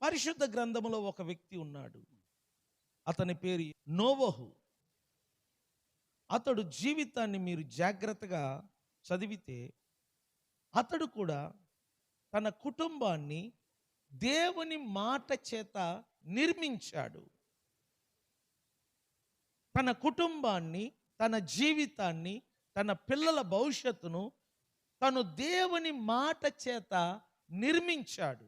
పరిశుద్ధ గ్రంథములో ఒక వ్యక్తి ఉన్నాడు. అతని పేరు నోవహు. అతడు జీవితాన్ని మీరు జాగ్రత్తగా చదివితే అతడు కూడా తన కుటుంబాన్ని దేవుని మాట చేత నిర్మించాడు. తన కుటుంబాన్ని, తన జీవితాన్ని, తన పిల్లల భవిష్యత్తును తను దేవుని మాట చేత నిర్మించాడు.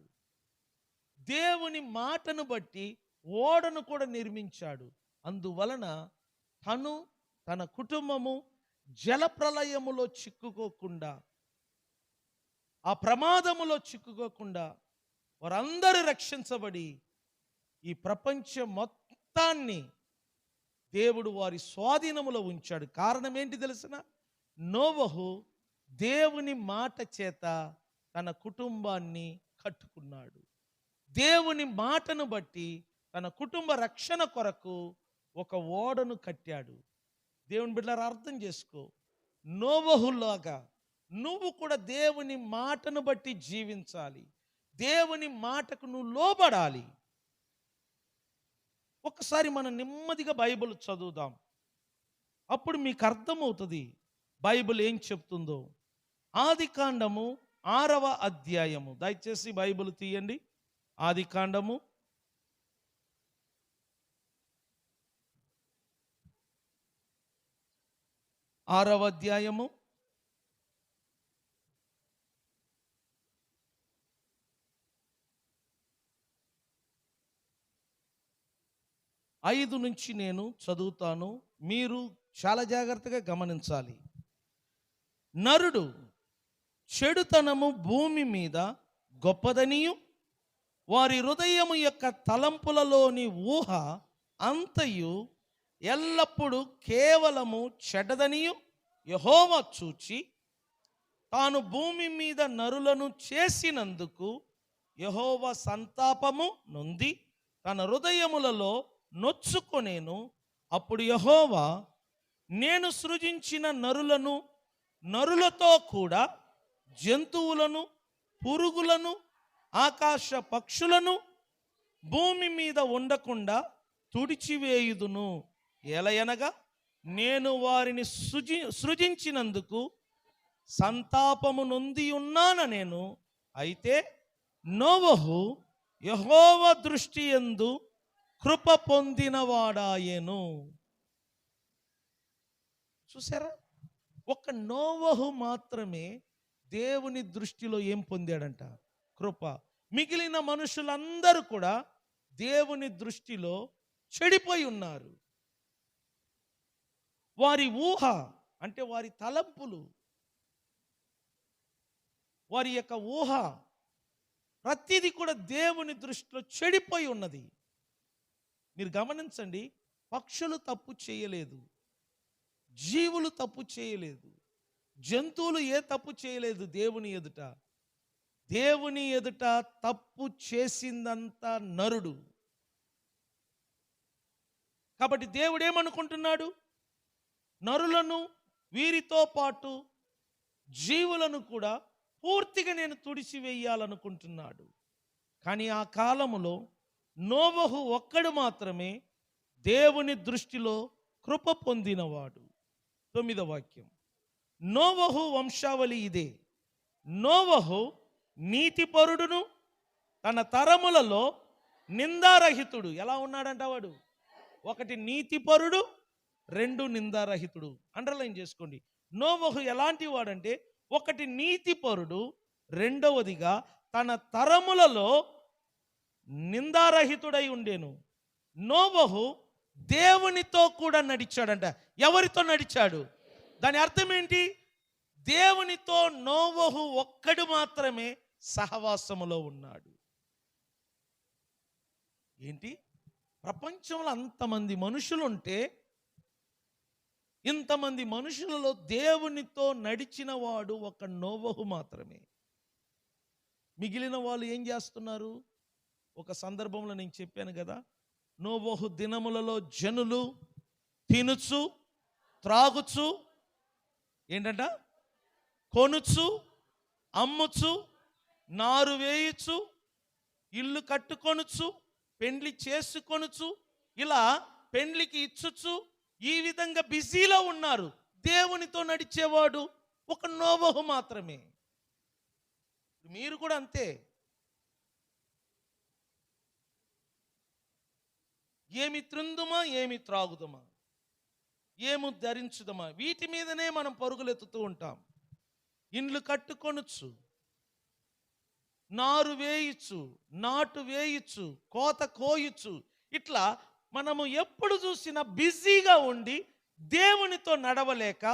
దేవుని మాటను బట్టి ఓడను కూడా నిర్మించాడు. అందువలన తను, తన కుటుంబము జలప్రలయములో చిక్కుకోకుండా, ఆ ప్రమాదములో చిక్కుకోకుండా వారందరూ రక్షించబడి ఈ ప్రపంచం మొత్తాన్ని దేవుడు వారి స్వాధీనములో ఉంచాడు. కారణం ఏంటి తెలిసిన? నోవహు దేవుని మాట చేత తన కుటుంబాన్ని కట్టుకున్నాడు. దేవుని మాటను బట్టి తన కుటుంబ రక్షణ కొరకు ఒక ఓడను కట్టాడు. దేవుని బిడ్డలారా, అర్థం చేసుకో, నోవహులాగా నువ్వు కూడా దేవుని మాటను బట్టి జీవించాలి. దేవుని మాటకు నువ్వు లోబడాలి. ఒకసారి మనం నెమ్మదిగా బైబిల్ చదువుదాం, అప్పుడు మీకు అర్థమవుతుంది బైబిల్ ఏం చెప్తుందో. ఆదికాండము 6వ అధ్యాయము, దయచేసి బైబిల్ తీయండి. ఆదికాండము 6వ అధ్యాయము 5 నుంచి నేను చదువుతాను, మీరు చాలా జాగ్రత్తగా గమనించాలి. నరుడు చెడుతనము భూమి మీద గొప్పదనియు, వారి హృదయము యొక్క తలంపులలోని ఊహ అంతయు ఎల్లప్పుడూ కేవలము చెడ్డదనియు యెహోవా చూచి, తాను భూమి మీద నరులను చేసినందుకు యెహోవా సంతాపము నొంది తన హృదయములలో నొచ్చుకొనేను. అప్పుడు యెహోవా, నేను సృజించిన నరులను, నరులతో కూడా జంతువులను, పురుగులను, ఆకాశ పక్షులను భూమి మీద ఉండకుండా తుడిచివేయుదును. ఎలయనగా నేను వారిని సృజించినందుకు సంతాపము నొంది ఉన్నాన నేను. అయితే నోవహు యెహోవా దృష్టి యందు కృప పొందినవాడాయెను. చూసారా, ఒక నోవహు మాత్రమే దేవుని దృష్టిలో ఏం పొందాడంట? కృప. మిగిలిన మనుషులందరూ కూడా దేవుని దృష్టిలో చెడిపోయి ఉన్నారు. వారి ఊహ అంటే వారి తలంపులు, వారి యొక్క ఊహ ప్రతిదీ కూడా దేవుని దృష్టిలో చెడిపోయి ఉన్నది. మీరు గమనించండి, పక్షులు తప్పు చేయలేదు, జీవులు తప్పు చేయలేదు, జంతువులు ఏ తప్పు చేయలేదు. దేవుని ఎదుట, దేవుని ఎదుట తప్పు చేసిందంతా నరుడు. కాబట్టి దేవుడు ఏమనుకుంటున్నాడు? నరులను, వీరితో పాటు జీవులను కూడా పూర్తిగా నేను తుడిచివేయాలనుకుంటున్నాడు. కానీ ఆ కాలములో నోవహు ఒక్కడు మాత్రమే దేవుని దృష్టిలో కృప పొందినవాడు. 9వ వాక్యం, నోవహు వంశావళి ఇదే. నోవహు నీతిపరుడును, తన తరములలో నిందారహితుడు. ఎలా ఉన్నాడంట వాడు? 1 నీతిపరుడు, 2 నిందారహితుడు. అండర్లైన్ చేసుకోండి. నోవహు ఎలాంటి వాడంటే 1 నీతిపరుడు, 2వదిగా తన తరములలో నిందారహితుడై ఉండేను. నోవహు దేవునితో కూడా నడిచాడంట. ఎవరితో నడిచాడు? దాని అర్థం ఏంటి? దేవునితో నోవహు ఒక్కడు మాత్రమే సహవాసములో ఉన్నాడు. ఏంటి? ప్రపంచంలో అంతమంది మనుషులుంటే, ఇంతమంది మనుషులలో దేవునితో నడిచిన వాడు ఒక నోవహు మాత్రమే. మిగిలిన వాళ్ళు ఏం చేస్తున్నారు? ఒక సందర్భంలో నేను చెప్పాను కదా, నోవహు దినములలో జనులు తినుచు, త్రాగుచు, ఏంటంట, కొనుచు, అమ్ముచు, నారు వేయుచు, ఇల్లు కట్టుకొనుచు, పెండ్లి చేసుకొనుచు, ఇలా పెండ్లికి ఇచ్చుచు, ఈ విధంగా బిజీలో ఉన్నారు. దేవునితో నడిచేవాడు ఒక నోవహు మాత్రమే. మీరు కూడా అంతే. ఏమి త్రుందుమా, ఏమి త్రాగుదమా, ఏము ధరించుదమా, వీటి మీదనే మనం పరుగులెత్తుతూ ఉంటాం. ఇండ్లు కట్టుకొనుచు, నారు వేయచ్చు, నాటు వేయచ్చు, కోత కోయచ్చు, ఇట్లా మనము ఎప్పుడు చూసినా బిజీగా ఉండి దేవునితో నడవలేక,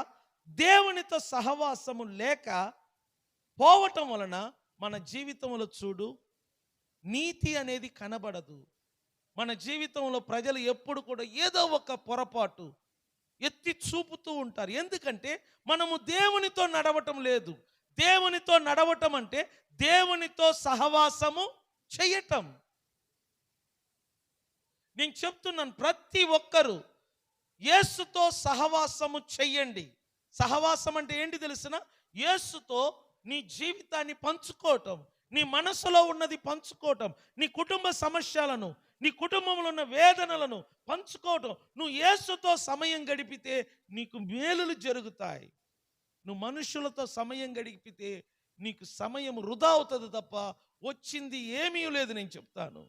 దేవునితో సహవాసము లేక పోవటం వలన మన జీవితంలో చూడు నీతి అనేది కనబడదు. మన జీవితంలో ప్రజలు ఎప్పుడు కూడా ఏదో ఒక పొరపాటు ఎత్తి చూపుతూ ఉంటారు. ఎందుకంటే మనము దేవునితో నడవటం లేదు. దేవునితో నడవటం అంటే దేవునితో సహవాసము చేయటం. నేను చెప్తున్నాను, ప్రతి ఒక్కరూ యేసుతో సహవాసము చెయ్యండి. సహవాసం అంటే ఏంటి తెలుసునా? యేసుతో నీ జీవితాన్ని పంచుకోవటం, నీ మనసులో ఉన్నది పంచుకోవటం, నీ కుటుంబ సమస్యలను, నీ కుటుంబంలో ఉన్న వేదనలను పంచుకోవటం. నువ్వు యేసుతో సమయం గడిపితే నీకు మేలులు జరుగుతాయి. నువ్వు మనుషులతో సమయం గడిపితే నీకు సమయం వృధా అవుతుంది తప్ప వచ్చింది ఏమీ లేదు. నేను చెప్తాను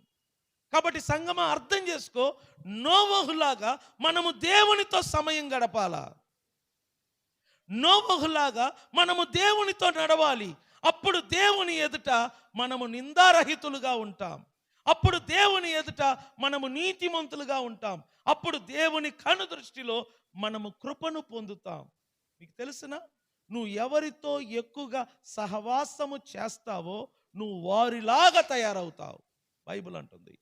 కాబట్టి సంగమా అర్థం చేసుకో, నోవహులాగా మనము దేవునితో సమయం గడపాలా. నోవహులాగా మనము దేవునితో నడవాలి. అప్పుడు దేవుని ఎదుట మనము నిందారహితులుగా ఉంటాం. అప్పుడు దేవుని ఎదుట మనము నీతిమంతులుగా ఉంటాం. అప్పుడు దేవుని కను దృష్టిలో మనము కృపను పొందుతాం. మీకు తెలుసునా, నువ్వు ఎవరితో ఎక్కువగా సహవాసము చేస్తావో నువ్వు వారిలాగా తయారవుతావు. బైబిల్ అంటుంది.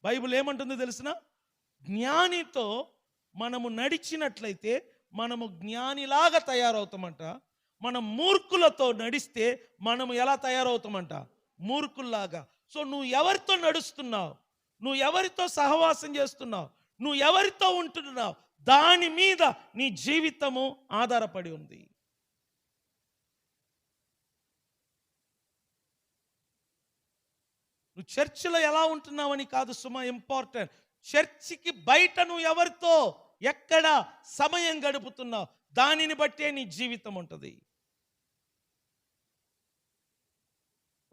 బైబిల్ ఏమంటుందో తెలుసునా? జ్ఞానితో మనము నడిచినట్లయితే మనము జ్ఞానిలాగా తయారవుతామంట. మనం మూర్ఖులతో నడిస్తే మనము ఎలా తయారవుతామంట? మూర్ఖుల్లాగా. సో నువ్వు ఎవరితో నడుస్తున్నావు, నువ్వు ఎవరితో సహవాసం చేస్తున్నావు, నువ్వు ఎవరితో ఉంటున్నావు, దాని మీద నీ జీవితము ఆధారపడి ఉంది. నువ్వు చర్చిలో ఎలా ఉంటున్నావని కాదు సుమా ఇంపార్టెంట్. చర్చికి బయట నువ్వు ఎవరితో ఎక్కడ సమయం గడుపుతున్నావు, దానిని బట్టే నీ జీవితం ఉంటుంది.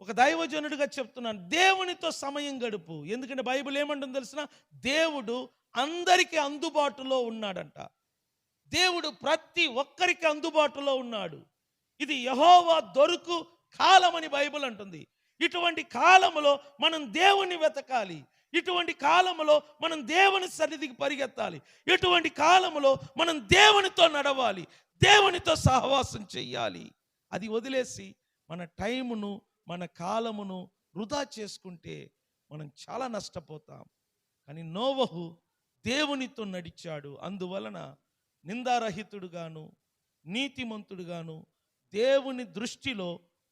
ఒక దైవజనుడిగా చెప్తున్నాను, దేవునితో సమయం గడుపు. ఎందుకంటే బైబిల్ ఏమంటుందో తెలిసిన, దేవుడు అందరికీ అందుబాటులో ఉన్నాడంట. దేవుడు ప్రతి ఒక్కరికి అందుబాటులో ఉన్నాడు. ఇది యెహోవా దొరుకు కాలం అని బైబిల్ అంటుంది. ఇటువంటి కాలంలో మనం దేవుని వెతకాలి. ఇటువంటి కాలంలో మనం దేవుని సన్నిధికి పరిగెత్తాలి. ఇటువంటి కాలంలో మనం దేవునితో నడవాలి, దేవునితో సహవాసం చెయ్యాలి. అది వదిలేసి మన టైమును, మన కాలమును వృధా చేసుకుంటే మనం చాలా నష్టపోతాం. కానీ నోవహు దేవునితో నడిచాడు. అందువలన నిందారహితుడుగాను నీతిమంతుడుగాను దేవుని దృష్టిలో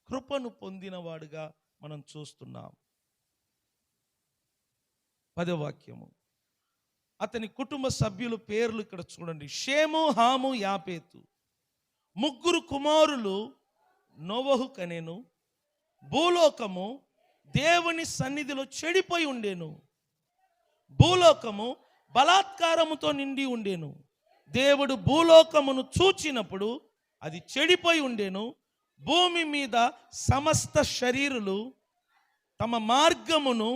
కృపను పొందినవాడుగా మనం చూస్తున్నాం. 10వ వాక్యము. అతని కుటుంబ సభ్యుల పేర్లు ఇక్కడ చూడండి. షేము, హాము, యాపేతు. 3 కుమారులు నోవహు కనెను. భూలోకము దేవుని సన్నిధిలో చెడిపోయి ఉండేను. భూలోకము బలాత్కారముతో నిండి ఉండేను. దేవుడు భూలోకమును చూచినప్పుడు అది చెడిపోయి ఉండేను. భూమి మీద సమస్త శరీరులు తమ మార్గమును,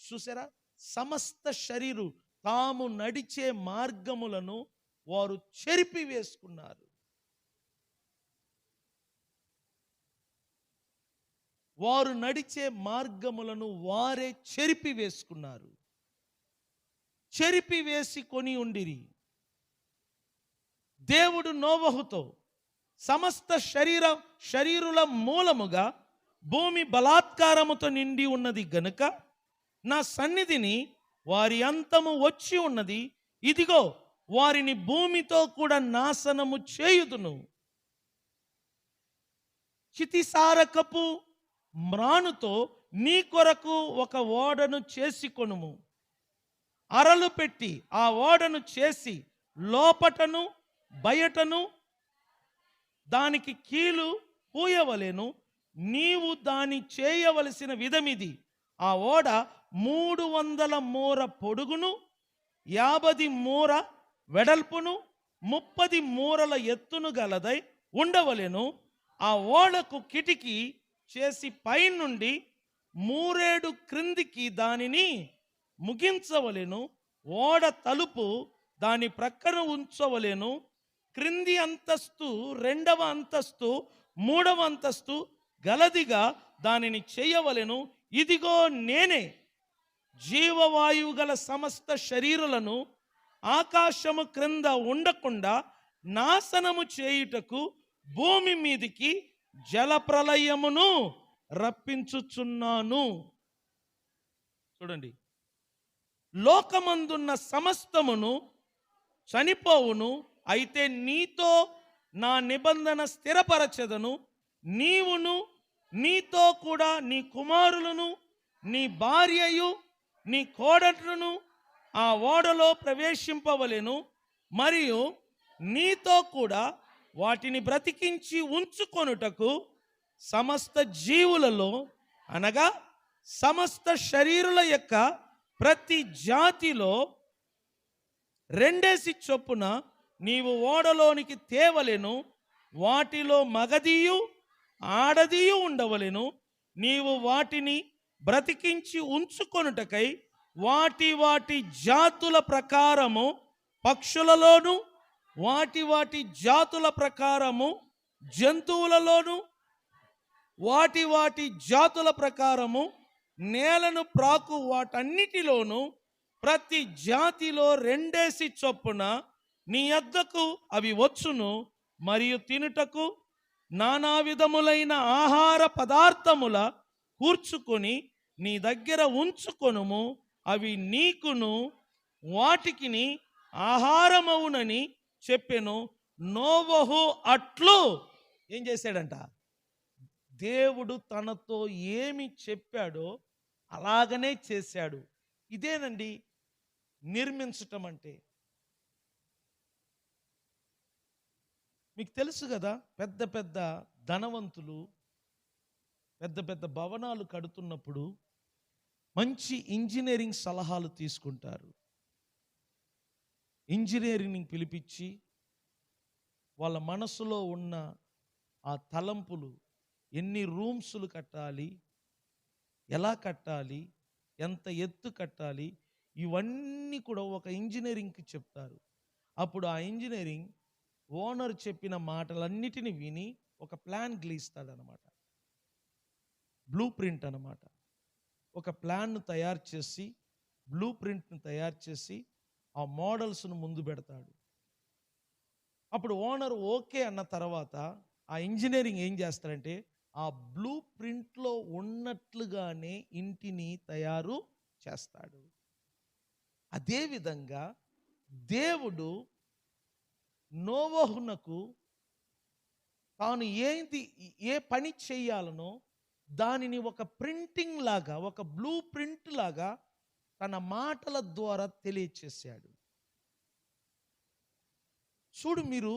చూసారా, సమస్త శరీరు తాము నడిచే మార్గములను వారు చెరిపి వేసుకున్నారు. వారు నడిచే మార్గములను వారే చెరిపి వేసుకున్నారు. చెరిపి వేసి కొని ఉండిరి. దేవుడు నోవహుతో సమస్త శరీరుల మూలముగా భూమి బలాత్కారముతో నిండి ఉన్నది గనుక నా సన్నిధిని వారి అంతము వచ్చి ఉన్నది. ఇదిగో వారిని భూమితో కూడా నాశనము చేయుదును. చితిసారకపు మ్రానుతో నీ కొరకు ఒక ఓడను చేసి కొనుము. అరలు పెట్టి ఆ ఓడను చేసి లోపటను బయటను దానికి కీలు పూయవలెను. నీవు దాని చేయవలసిన విధమిది. ఆ ఓడ 300 మూర పొడుగును, 50 మూర వెడల్పును, 30 మూరల ఎత్తును గలదై ఉండవలెను. ఆ ఓడకు కిటికీ చేసి పైనుండి మూరేడు క్రిందికి దానిని ముగించవలెను. ఓడ తలుపు దాని ప్రక్కన ఉంచవలెను. క్రింది అంతస్తు, రెండవ అంతస్తు, మూడవ అంతస్తు గలదిగా దానిని చేయవలెను. ఇదిగో నేనే జీవవాయువు గల సమస్త శరీరులను ఆకాశము క్రింద ఉండకుండా నాశనము చేయుటకు భూమి మీదికి జలప్రలయమును రప్పించుచున్నాను. చూడండి, లోకమందున్న సమస్తమును చనిపోవును, అయితే నీతో నా నిబంధన స్థిరపరచెదను. నీవును నీతో కూడా నీ కుమారులను, నీ భార్యయు, నీ కోడట్లను ఆ ఓడలో ప్రవేశింపవలెను. మరియు నీతో కూడా వాటిని బ్రతికించి ఉంచుకొనుటకు సమస్త జీవులలో, అనగా సమస్త శరీరుల యొక్క ప్రతి జాతిలో 2 చొప్పున నీవు ఓడలోనికి తేవలెను. వాటిలో మగదియు ఆడదియు ఉండవలెను. నీవు వాటిని బ్రతికించి ఉంచుకొనుటకై వాటి వాటి జాతుల ప్రకారము పక్షులలోను, వాటి వాటి జాతుల ప్రకారము జంతువులలోను, వాటి వాటి జాతుల ప్రకారము నేలను ప్రాకు వాటన్నిటిలోను ప్రతి జాతిలో 2 చొప్పున నీ యొద్దకు అవి వచ్చును. మరియు తినుటకు నానా విధములైన ఆహార పదార్థముల కూర్చుకొని నీ దగ్గర ఉంచుకొనుము. అవి నీకును వాటికిని ఆహారమవునని చెప్పెను. నోవహు అట్లు ఏం చేశాడంట? దేవుడు తనతో ఏమి చెప్పాడో అలాగనే చేశాడు. ఇదేనండి నిర్మించటం అంటే. మీకు తెలుసు కదా, పెద్ద పెద్ద ధనవంతులు పెద్ద పెద్ద భవనాలు కడుతున్నప్పుడు మంచి ఇంజనీరింగ్ సలహాలు తీసుకుంటారు. ఇంజనీరింగ్ పిలిపించి వాళ్ళ మనసులో ఉన్న ఆ తలంపులు, ఎన్ని రూమ్స్లు కట్టాలి, ఎలా కట్టాలి, ఎంత ఎత్తు కట్టాలి, ఇవన్నీ కూడా ఒక ఇంజనీరింగ్కి చెప్తారు. అప్పుడు ఆ ఇంజనీరింగ్ ఓనర్ చెప్పిన మాటలన్నిటిని విని ఒక ప్లాన్ గీస్తాడనమాట. బ్లూ ప్రింట్ అనమాట. ఒక ప్లాన్ను తయారు చేసి, బ్లూ ప్రింట్ను తయారు చేసి ఆ మోడల్స్ను ముందు పెడతాడు. అప్పుడు ఓనర్ ఓకే అన్న తర్వాత ఆ ఇంజనీరింగ్ ఏం చేస్తాడంటే ఆ బ్లూ ప్రింట్లో ఉన్నట్లుగానే ఇంటిని తయారు చేస్తాడు. అదేవిధంగా దేవుడు నోవహునకు తాను ఏ పని చేయాలనో దానిని ఒక ప్రింటింగ్ లాగా, ఒక బ్లూ ప్రింట్ లాగా తన మాటల ద్వారా తెలియచేశాడు. చూడు, మీరు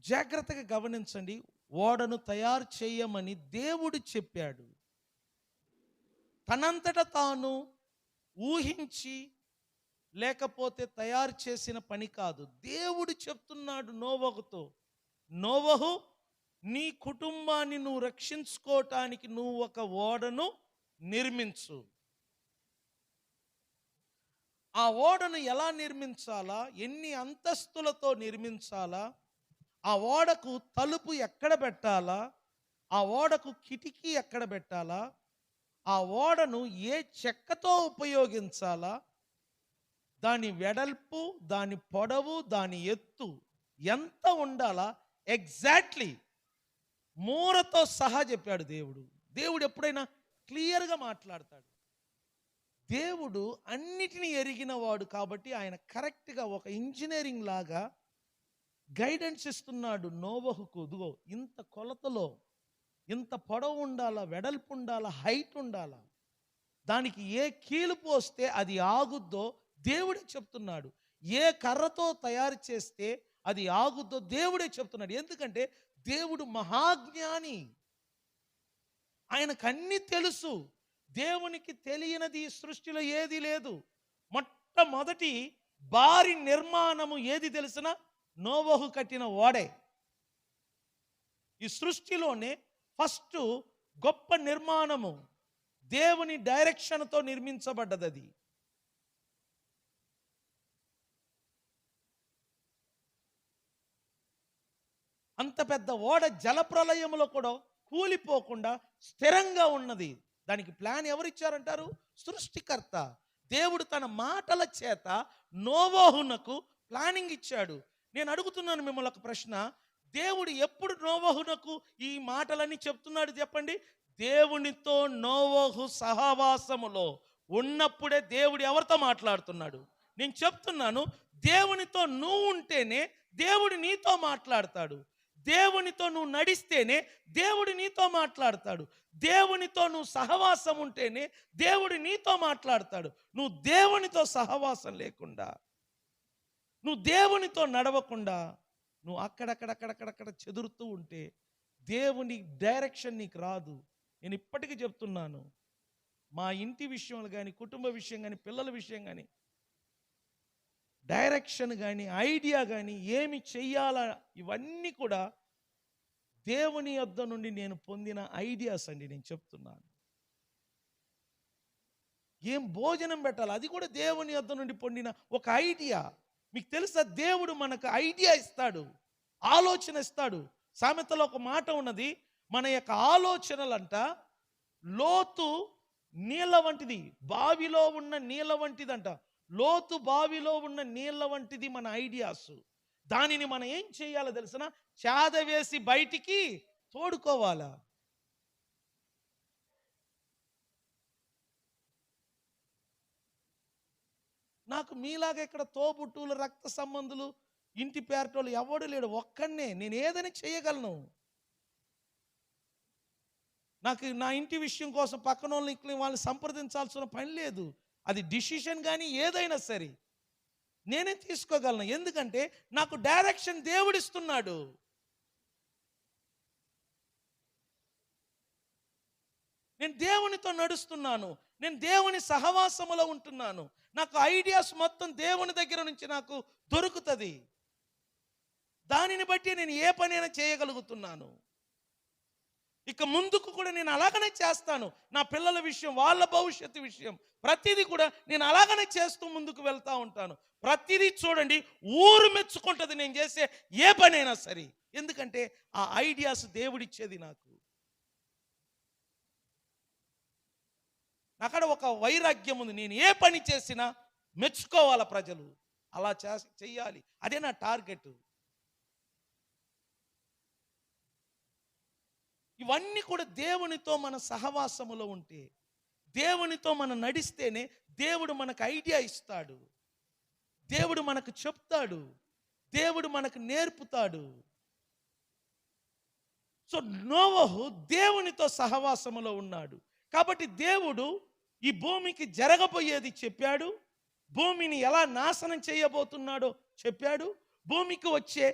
జాగ్రత్తగా గమనించండి. ఓడను తయారు చేయమని దేవుడు చెప్పాడు. తనంతట తాను ఊహించి లేకపోతే తయారు చేసిన పని కాదు. దేవుడు చెప్తున్నాడు నోవహుతో, నోవహు, నీ కుటుంబాన్ని నువ్వు రక్షించుకోవటానికి నువ్వు ఒక ఓడను నిర్మించు. ఆ ఓడను ఎలా నిర్మించాలా, ఎన్ని అంతస్తులతో నిర్మించాలా, ఆ ఓడకు తలుపు ఎక్కడ పెట్టాలా, ఆ ఓడకు కిటికీ ఎక్కడ పెట్టాలా, ఆ ఓడను ఏ చెక్కతో ఉపయోగించాలా, దాని వెడల్పు, దాని పొడవు, దాని ఎత్తు ఎంత ఉండాలా, ఎగ్జాక్ట్లీ మూరతో సహా చెప్పాడు దేవుడు. దేవుడు ఎప్పుడైనా క్లియర్గా మాట్లాడతాడు. దేవుడు అన్నిటినీ ఎరిగిన వాడు కాబట్టి ఆయన కరెక్ట్గా ఒక ఇంజనీరింగ్ లాగా గైడెన్స్ ఇస్తున్నాడు నోవహుకు. ఇదిగో ఇంత కొలతలో, ఇంత పొడవు ఉండాలా, వెడల్పు ఉండాలా, హైట్ ఉండాలా, దానికి ఏ కీలు పోస్తే అది ఆగుద్దో దేవుడే చెప్తున్నాడు. ఏ కర్రతో తయారు చేస్తే అది ఆగుద్దో దేవుడే చెప్తున్నాడు. ఎందుకంటే దేవుడు మహాజ్ఞాని, ఆయనకు అన్నీ తెలుసు. దేవునికి తెలియనిది ఈ సృష్టిలో ఏది లేదు. మొట్టమొదటి భారీ నిర్మాణము ఏది తెలిసిన? నోవహు కట్టిన ఓడే. ఈ సృష్టిలోనే ఫస్ట్ గొప్ప నిర్మాణము దేవుని డైరెక్షన్తో నిర్మించబడ్డది అది. అంత పెద్ద ఓడ జలప్రలయములో కూడా కూలిపోకుండా స్థిరంగా ఉన్నది. దానికి ప్లాన్ ఎవరిచ్చారంటారు? సృష్టికర్త దేవుడు తన మాటల చేత నోవహునకు ప్లానింగ్ ఇచ్చాడు. నేను అడుగుతున్నాను మిమ్మల్ని ఒక ప్రశ్న. దేవుడు ఎప్పుడు నోవహునకు ఈ మాటలన్నీ చెప్తున్నాడు చెప్పండి? దేవునితో నోవహు సహవాసములో ఉన్నప్పుడే దేవుడు ఎవరితో మాట్లాడుతున్నాడు? నేను చెప్తున్నాను, దేవునితో నువ్వు ఉంటేనే దేవుడు నీతో మాట్లాడతాడు. దేవునితో నువ్వు నడిస్తేనే దేవుడు నీతో మాట్లాడతాడు. దేవునితో నువ్వు సహవాసం ఉంటేనే దేవుడు నీతో మాట్లాడతాడు. నువ్వు దేవునితో సహవాసం లేకుండా, నువ్వు దేవునితో నడవకుండా, నువ్వు అక్కడక్కడక్కడక్కడక్కడ చెదురుతూ ఉంటే దేవుని డైరెక్షన్ నీకు రాదు. నేను ఇప్పటికీ చెప్తున్నాను, మా ఇంటి విషయంలో కానీ, కుటుంబ విషయం కానీ, పిల్లల విషయం కానీ, డైరెక్షన్ కానీ, ఐడియా కానీ, ఏమి చెయ్యాలా, ఇవన్నీ కూడా దేవుని యొద్ద నుండి నేను పొందిన ఐడియాస్ అండి. నేను చెప్తున్నాను, ఏం భోజనం పెట్టాలి అది కూడా దేవుని యొద్ద నుండి పొందిన ఒక ఐడియా. మీకు తెలుసా, దేవుడు మనకు ఐడియా ఇస్తాడు, ఆలోచన ఇస్తాడు. సామెతలో ఒక మాట ఉన్నది, మన యొక్క ఆలోచనలంట లోతు నీళ్ళ వంటిది, బావిలో ఉన్న నీళ్ళ వంటిదంట. లోతు బావిలో ఉన్న నీళ్ళ వంటిది మన ఐడియాస్. దానిని మనం ఏం చేయాలో తెలుసిన? చాదవేసి బయటికి తోడుకోవాలా. నాకు మీలాగా ఇక్కడ తోబుట్టువులు, రక్త సంబంధులు, ఇంటి పేరటోళ్ళు ఎవడు లేడు, ఒక్కనే నేను ఏదైనా చేయగలను. నాకు నా ఇంటి విషయం కోసం పక్కన వాళ్ళని సంప్రదించాల్సిన పని లేదు. అది డిసిషన్ కానీ ఏదైనా సరే నేనే తీసుకోగలను. ఎందుకంటే నాకు డైరెక్షన్ దేవుడిస్తున్నాడు. నేను దేవునితో నడుస్తున్నాను, నేను దేవుని సహవాసములో ఉంటున్నాను. నాకు ఐడియాస్ మొత్తం దేవుని దగ్గర నుంచి నాకు దొరుకుతుంది. దానిని బట్టి నేను ఏ పనైనా చేయగలుగుతున్నాను. ఇక ముందుకు కూడా నేను అలాగనే చేస్తాను. నా పిల్లల విషయం, వాళ్ళ భవిష్యత్తు విషయం, ప్రతిదీ కూడా నేను అలాగనే చేస్తూ ముందుకు వెళ్తూ ఉంటాను. ప్రతిదీ చూడండి, ఊరు మెచ్చుకుంటుంది నేను చేసే ఏ పనైనా సరే. ఎందుకంటే ఆ ఐడియాస్ దేవుడిచ్చేది నాకు. అక్కడ ఒక వైరాగ్యం ఉంది, నేను ఏ పని చేసినా మెచ్చుకోవాలా ప్రజలు, అలా చెయ్యాలి, అదే నా టార్గెట్. ఇవన్నీ కూడా దేవునితో మన సహవాసములో ఉంటే, దేవునితో మనం నడిస్తేనే దేవుడు మనకు ఐడియా ఇస్తాడు, దేవుడు మనకు చెప్తాడు, దేవుడు మనకు నేర్పుతాడు. సో నోవహు దేవునితో సహవాసములో ఉన్నాడు కాబట్టి దేవుడు ఈ భూమికి జరగబోయేది చెప్పాడు, భూమిని ఎలా నాశనం చేయబోతున్నాడో చెప్పాడు, భూమికి వచ్చే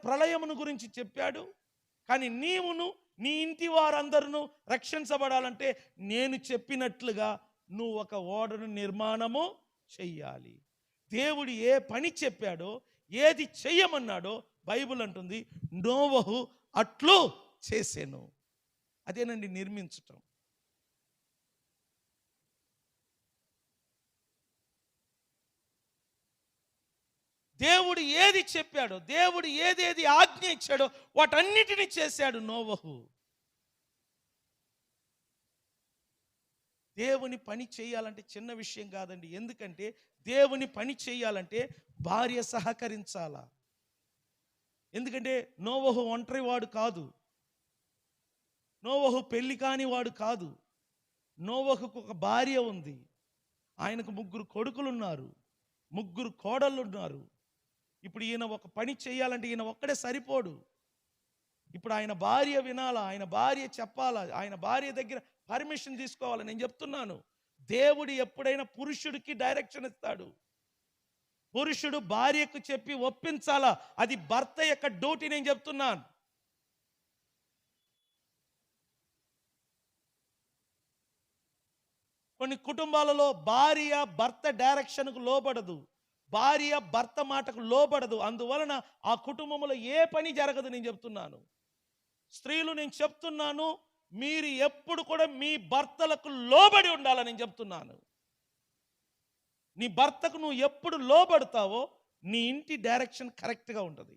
ప్రళయమును గురించి చెప్పాడు. కానీ నీవును నీ ఇంటి వారందరూ రక్షించబడాలంటే నేను చెప్పినట్లుగా నువ్వు ఒక ఓడను నిర్మాణము చెయ్యాలి. దేవుడు ఏ పని చెప్పాడో, ఏది చెయ్యమన్నాడో బైబిల్ అంటుంది, నోవహు అట్లు చేసెను. అదేనండి నిర్మించటం. దేవుడు ఏది చెప్పాడో, దేవుడు ఏదేది ఆజ్ఞ ఇచ్చాడో వాటన్నిటిని చేశాడు నోవహు. దేవుని పని చేయాలంటే చిన్న విషయం కాదండి. ఎందుకంటే దేవుని పని చేయాలంటే భార్య సహకరించాలా. ఎందుకంటే నోవహు ఒంటరి వాడు కాదు, నోవహు పెళ్లి కాని వాడు కాదు. నోవహుకు ఒక భార్య ఉంది, ఆయనకు 3 కొడుకులు ఉన్నారు, 3 కోడళ్ళు ఉన్నారు. ఇప్పుడు ఈయన ఒక పని చేయాలంటే ఈయన ఒక్కడే సరిపోడు. ఇప్పుడు ఆయన భార్య వినాలా, ఆయన భార్య చెప్పాలా, ఆయన భార్య దగ్గర పర్మిషన్ తీసుకోవాలి. నేను చెప్తున్నాను, దేవుడు ఎప్పుడైనా పురుషుడికి డైరెక్షన్ ఇస్తాడు. పురుషుడు భార్యకు చెప్పి ఒప్పించాలా, అది భర్త యొక్క డ్యూటీ. నేను చెప్తున్నాను, కొన్ని కుటుంబాలలో భార్య భర్త డైరెక్షన్కు లోబడదు, భార్య భర్త మాటకు లోబడదు. అందువలన ఆ కుటుంబంలో ఏ పని జరగదు. నేను చెప్తున్నాను స్త్రీలు, నేను చెప్తున్నాను మీరు ఎప్పుడు కూడా మీ భర్తలకు లోబడి ఉండాలని నేను చెప్తున్నాను. నీ భర్తకు నువ్వు ఎప్పుడు లోబడతావో నీ ఇంటి డైరెక్షన్ కరెక్ట్గా ఉంటుంది.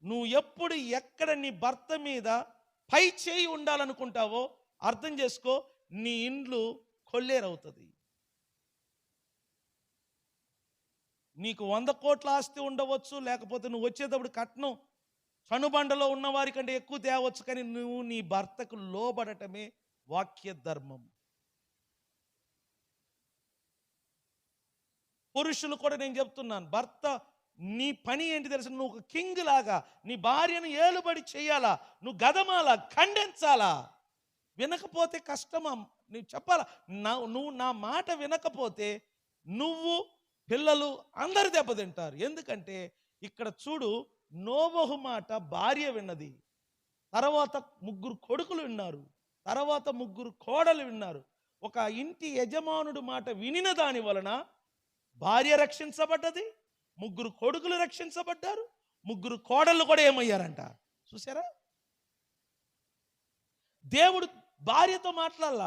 నువ్వు ఎప్పుడు ఎక్కడ నీ భర్త మీద పై చేయి ఉండాలనుకుంటావో అర్థం చేసుకో, నీ ఇండ్లు కొల్లేరవుతుంది. నీకు 100 కోట్ల ఆస్తి ఉండవచ్చు, లేకపోతే నువ్వు వచ్చేటప్పుడు కట్నం కనుబండలో ఉన్న వారి కంటే ఎక్కువ తేవచ్చు, కానీ నువ్వు నీ భర్తకు లోబడటమే వాక్య ధర్మం. పురుషులు కూడా నేను చెప్తున్నాను, భర్త నీ పని ఏంటి తెలుసు? నువ్వు ఒక కింగ్ లాగా నీ భార్యను ఏలుబడి చేయాలా, నువ్వు గదమాలా, ఖండించాలా. వినకపోతే కష్టమా? నువ్వు చెప్పాలా. నువ్వు నా మాట వినకపోతే నువ్వు పిల్లలు అందరు దెబ్బతింటారు. ఎందుకంటే ఇక్కడ చూడు, నోవహు మాట భార్య విన్నది, తర్వాత 3 కొడుకులు విన్నారు, తర్వాత 3 కోడలు విన్నారు. ఒక ఇంటి యజమానుడు మాట వినిన దాని వలన భార్య రక్షించబడ్డది, 3 కొడుకులు రక్షించబడ్డారు, 3 కోడళ్ళు కూడా ఏమయ్యారంట. చూసారా? దేవుడు భార్యతో మాట్లాడాల,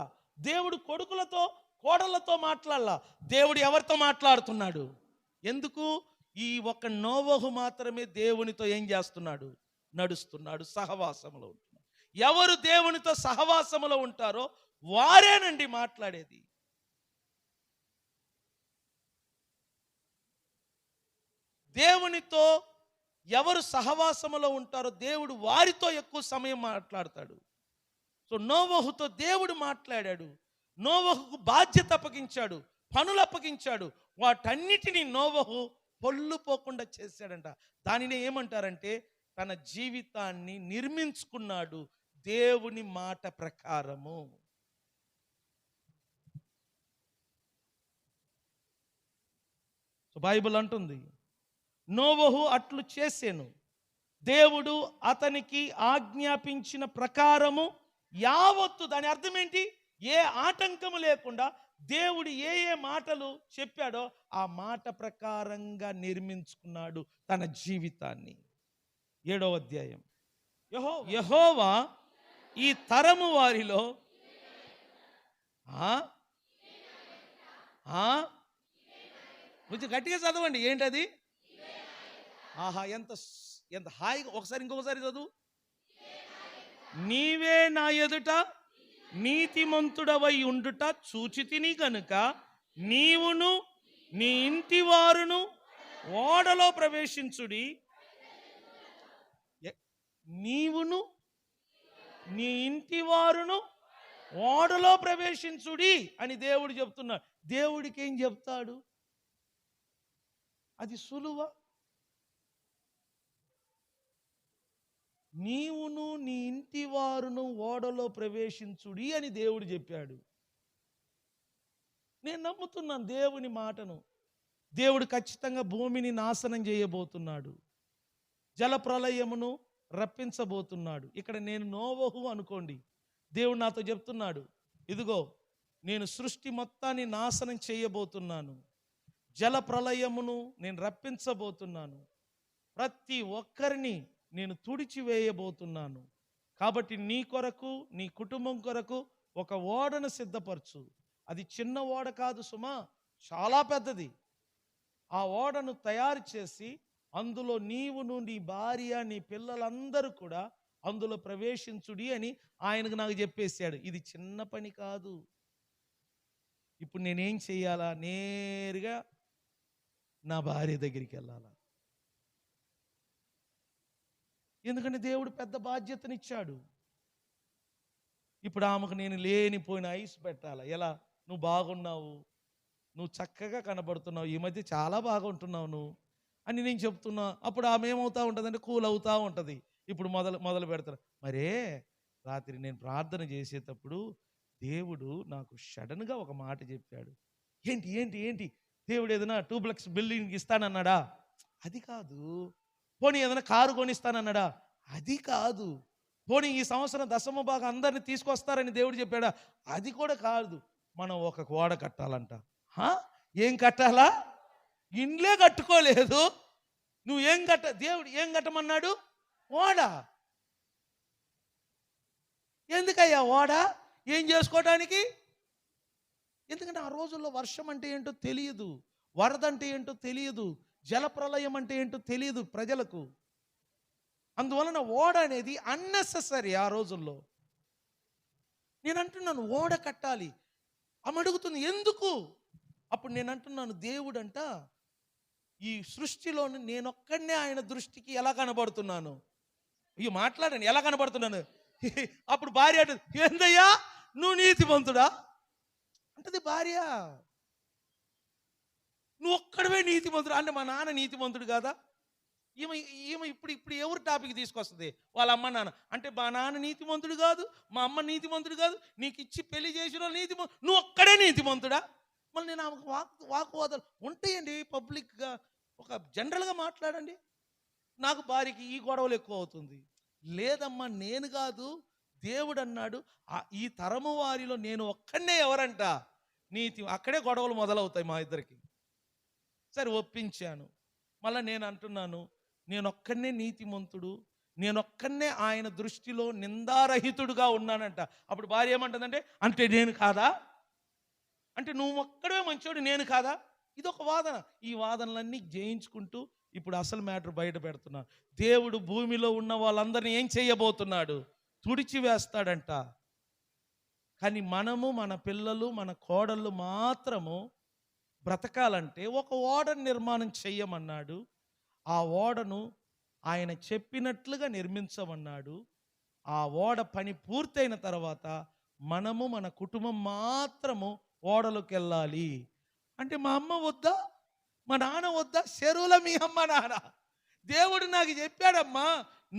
దేవుడు కొడుకులతో కోడళ్ళతో మాట్లాడాల. దేవుడు ఎవరితో మాట్లాడుతున్నాడు? ఎందుకు? ఈ ఒక్క నోవహు మాత్రమే దేవునితో ఏం చేస్తున్నాడు? నడుస్తున్నాడు, సహవాసంలో ఉంటున్నాడు. ఎవరు దేవునితో సహవాసంలో ఉంటారో వారేనండి మాట్లాడేది. దేవునితో ఎవరు సహవాసములో ఉంటారో దేవుడు వారితో ఎక్కువ సమయం మాట్లాడతాడు. సో నోవహుతో దేవుడు మాట్లాడాడు, నోవహుకు బాధ్యత అప్పగించాడు, పనులు అప్పగించాడు. వాటన్నిటినీ నోవహు పొల్లుపోకుండా చేశాడంట. దానిని ఏమంటారంటే తన జీవితాన్ని నిర్మించుకున్నాడు దేవుని మాట ప్రకారము. సో బైబిల్ అంటుంది నోవహు అట్లు చేసెను, దేవుడు అతనికి ఆజ్ఞాపించిన ప్రకారము యావత్తు. దాని అర్థం ఏంటి? ఏ ఆటంకము లేకుండా దేవుడు ఏ ఏ మాటలు చెప్పాడో ఆ మాట ప్రకారంగా నిర్మించుకున్నాడు తన జీవితాన్ని. 7వ అధ్యాయం. యెహోవా ఈ తరము వారిలో కొంచెం గట్టిగా చదవండి. ఏంటది? ఆహా, ఎంత ఎంత హాయిగా. ఒకసారి ఇంకొకసారి చదువు. నీవే నా ఎదుట నీతిమంతుడవై ఉండుట చూచితిని గనుక నీవును నీ ఇంటి వారును ఓడలో ప్రవేశించుడి. నీవును నీ ఇంటి వారును ఓడలో ప్రవేశించుడి అని దేవుడు చెప్తున్నాడు. దేవుడికి ఏం చెప్తాడు? అది సులువా? నీవును నీ ఇంటి వారును ఓడలో ప్రవేశించుడి అని దేవుడు చెప్పాడు. నేను నమ్ముతున్నాను దేవుని మాటను. దేవుడు ఖచ్చితంగా భూమిని నాశనం చేయబోతున్నాడు, జలప్రలయమును రప్పించబోతున్నాడు. ఇక్కడ నేను నోవహు అనుకోండి, దేవుడు నాతో చెప్తున్నాడు, ఇదిగో నేను సృష్టి మొత్తాన్ని నాశనం చేయబోతున్నాను, జలప్రలయమును నేను రప్పించబోతున్నాను, ప్రతి ఒక్కరిని నేను తుడిచివేయబోతున్నాను. కాబట్టి నీ కొరకు నీ కుటుంబం కొరకు ఒక ఓడను సిద్ధపరచు. అది చిన్న ఓడ కాదు సుమా, చాలా పెద్దది. ఆ ఓడను తయారు చేసి అందులో నీవును నీ భార్య నీ పిల్లలందరూ కూడా అందులో ప్రవేశించుడి అని ఆయనకు నాకు చెప్పేశాడు. ఇది చిన్న పని కాదు. ఇప్పుడు నేనేం చేయాలా? నేరుగా నా భార్య దగ్గరికి వెళ్ళాలా? ఎందుకంటే దేవుడు పెద్ద బాధ్యతనిచ్చాడు. ఇప్పుడు ఆమెకు నేను లేనిపోయిన ఐస్ పెట్టాలా? ఎలా? నువ్వు బాగున్నావు, నువ్వు చక్కగా కనబడుతున్నావు, ఈ మధ్య చాలా బాగుంటున్నావు నువ్వు అని నేను చెప్తున్నా. అప్పుడు ఆమె ఏమవుతా ఉంటుందంటే కూల్ అవుతూ ఉంటుంది. ఇప్పుడు మొదలు పెడతారు. మరే రాత్రి నేను ప్రార్థన చేసేటప్పుడు దేవుడు నాకు సడన్గా ఒక మాట చెప్పాడు. ఏంటి ఏంటి ఏంటి? దేవుడు ఏదైనా 2 బ్లాక్స్ బిల్డింగ్ ఇస్తానన్నాడా? అది కాదు. పోనీ ఏదైనా కారు కొనిస్తానన్నాడా? అది కాదు. పోనీ ఈ సంవత్సరం దశమ భాగం అందరిని తీసుకొస్తారని దేవుడు చెప్పాడా? అది కూడా కాదు. మనం ఒక ఓడ కట్టాలంట. హా? ఏం కట్టాలా? ఇండ్లే కట్టుకోలేదు, నువ్వేం దేవుడు ఏం కట్టమన్నాడు? ఓడ. ఎందుకయ్యా ఓడ? ఏం చేసుకోవడానికి? ఎందుకంటే ఆ రోజుల్లో వర్షం అంటే ఏంటో తెలియదు, వరద అంటే ఏంటో తెలియదు, జలప్రలయం అంటే ఏంటో తెలియదు ప్రజలకు. అందువలన ఓడ అనేది అన్నెసెసరీ ఆ రోజుల్లో. నేను అంటున్నాను ఓడ కట్టాలి. ఆమె అడుగుతుంది ఎందుకు? అప్పుడు నేను అంటున్నాను దేవుడంట ఈ సృష్టిలోని నేనొక్కడనే ఆయన దృష్టికి ఎలా కనబడుతున్నాను? ఇవి మాట్లాడండి, ఎలా కనబడుతున్నాను? అప్పుడు భార్య అంటుంది, ఏందయ్యా నువ్వు నీతిమంతుడా అంటది భార్య. నువ్వు ఒక్కడవే నీతిమంతుడు అంటే మా నాన్న నీతిమంతుడు కాదా? ఈమె ఈమె ఇప్పుడు ఇప్పుడు ఎవరు టాపిక్ తీసుకొస్తుంది? వాళ్ళ అమ్మ నాన్న. అంటే మా నాన్న నీతిమంతుడు కాదు, మా అమ్మ నీతిమంతుడు కాదు, నీకు ఇచ్చి పెళ్లి చేసిన నీతిమంతుడు, నువ్వు ఒక్కడే నీతిమంతుడా? మళ్ళీ నేను ఆమెకు వాకువాదాలు ఉంటాయండి పబ్లిక్గా. ఒక జనరల్గా మాట్లాడండి. నాకు భార్యకి ఈ గొడవలు ఎక్కువ అవుతుంది. లేదమ్మా నేను కాదు, దేవుడు అన్నాడు ఈ తరము వారిలో నేను ఒక్కడనే ఎవరంట నీతి. అక్కడే గొడవలు మొదలవుతాయి మా ఇద్దరికి. సరే ఒప్పించాను. మళ్ళీ నేను అంటున్నాను నేనొక్కడనే నీతిమంతుడు, నేనొక్కడనే ఆయన దృష్టిలో నిందారహితుడుగా ఉన్నానంట. అప్పుడు భార్య ఏమంటుందంటే అంటే నేను కాదా? అంటే నువ్వు ఒక్కడే మంచోడు నేను కాదా? ఇది ఒక వాదన. ఈ వాదనలన్నీ జయించుకుంటూ ఇప్పుడు అసలు మ్యాటర్ బయట పెడుతున్నాను. దేవుడు భూమిలో ఉన్న వాళ్ళందరినీ ఏం చేయబోతున్నాడు? తుడిచివేస్తాడంట. కానీ మనము, మన పిల్లలు, మన కోడళ్ళు మాత్రము బ్రతకాలంటే ఒక ఓడను నిర్మాణం చెయ్యమన్నాడు. ఆ ఓడను ఆయన చెప్పినట్లుగా నిర్మించమన్నాడు. ఆ ఓడ పని పూర్తయిన తర్వాత మనము, మన కుటుంబం మాత్రము ఓడలోకి వెళ్ళాలి. అంటే మా అమ్మ వద్దా, మా నాన్న వద్దా? చెరువుల మీ అమ్మ నాన్న. దేవుడు నాకు చెప్పాడమ్మా,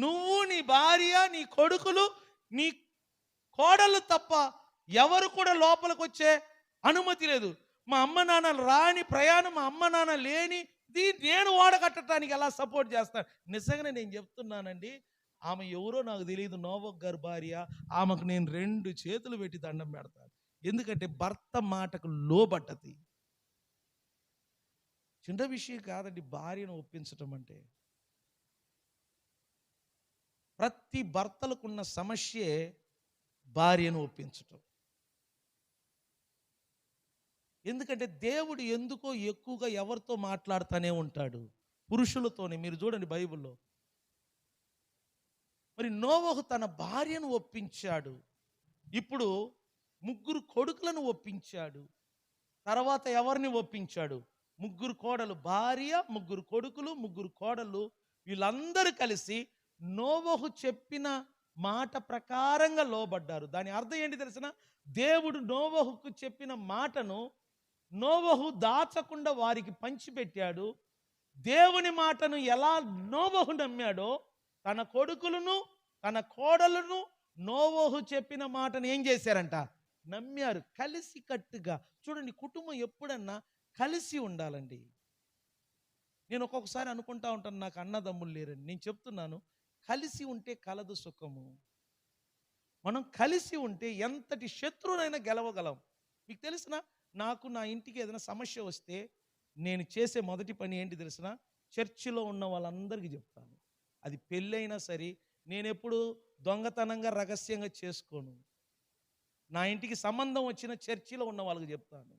నువ్వు, నీ భార్య, నీ కొడుకులు, నీ కోడళ్ళు తప్ప ఎవరు కూడా లోపలికి వచ్చే అనుమతి లేదు. మా అమ్మ నాన్న రాని ప్రయాణం, మా అమ్మ నాన్న లేని నేను ఓడ కట్టడానికి ఎలా సపోర్ట్ చేస్తాను? నిజంగానే నేను చెప్తున్నానండి. ఆమె ఎవరో నాకు తెలియదు, నోవహు గారి భార్య. ఆమెకు నేను 2 చేతులు పెట్టి దండం పెడతాను. ఎందుకంటే భర్త మాటకు లోబడ్డది. చిన్న విషయం కాదండి భార్యను ఒప్పించటం అంటే. ప్రతి భర్తలకున్న సమస్యే భార్యను ఒప్పించటం. ఎందుకంటే దేవుడు ఎందుకో ఎక్కువగా ఎవరితో మాట్లాడుతూనే ఉంటాడు? పురుషులతోనే. మీరు చూడండి బైబిల్లో. మరి నోవహు తన భార్యను ఒప్పించాడు, ఇప్పుడు 3 కొడుకులను ఒప్పించాడు. తర్వాత ఎవరిని ఒప్పించాడు? 3 కోడలు. భార్య, 3 కొడుకులు, 3 కోడలు, వీళ్ళందరూ కలిసి నోవహు చెప్పిన మాట ప్రకారంగా లోబడ్డారు. దాని అర్థం ఏంటి తెలిసిన? దేవుడు నోవహుకు చెప్పిన మాటను నోవహు దాచకుండా వారికి పంచిపెట్టాడు. దేవుని మాటను ఎలా నోవహు నమ్మాడో తన కొడుకులను, తన కోడలను నోవహు చెప్పిన మాటను ఏం చేశారంట? నమ్మారు. కలిసి కట్టుగా. చూడండి, కుటుంబం ఎప్పుడన్నా కలిసి ఉండాలండి. నేను ఒక్కొక్కసారి అనుకుంటా ఉంటాను నాకు అన్నదమ్ములు లేరని. నేను చెప్తున్నాను, కలిసి ఉంటే కలదు సుఖము. మనం కలిసి ఉంటే ఎంతటి శత్రువునైనా గెలవగలం. మీకు తెలిసిన, నాకు నా ఇంటికి ఏదైనా సమస్య వస్తే నేను చేసే మొదటి పని ఏంటి తెలిసిన? చర్చిలో ఉన్న వాళ్ళందరికీ చెప్తాను. అది పెళ్ళైనా సరే, నేను ఎప్పుడు దొంగతనంగా రహస్యంగా చేసుకోను. నా ఇంటికి సంబంధం వచ్చిన చర్చిలో ఉన్న వాళ్ళకి చెప్తాను.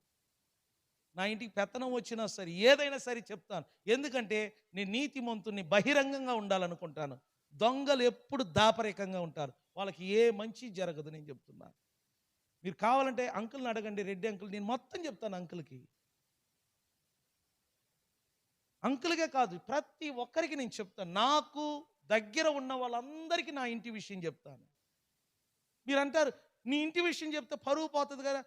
నా ఇంటికి పెత్తనం వచ్చినా సరే, ఏదైనా సరే చెప్తాను. ఎందుకంటే నేను నీతిమంతుని, బహిరంగంగా ఉండాలనుకుంటాను. దొంగలు ఎప్పుడు దాపరికంగా ఉంటారు, వాళ్ళకి ఏ మంచి జరగదు. నేను చెప్తున్నాను. మీరు కావాలంటే అంకుల్ని అడగండి, రెడ్డి అంకుల్. నేను మొత్తం చెప్తాను అంకుల్కి. అంకుల్కే కాదు, ప్రతి ఒక్కరికి నేను చెప్తాను. నాకు దగ్గర ఉన్న వాళ్ళందరికీ నా ఇంటి విషయం చెప్తాను. మీరు అంటారు నీ ఇంటి విషయం చెప్తే పరువు పోతుంది కదా.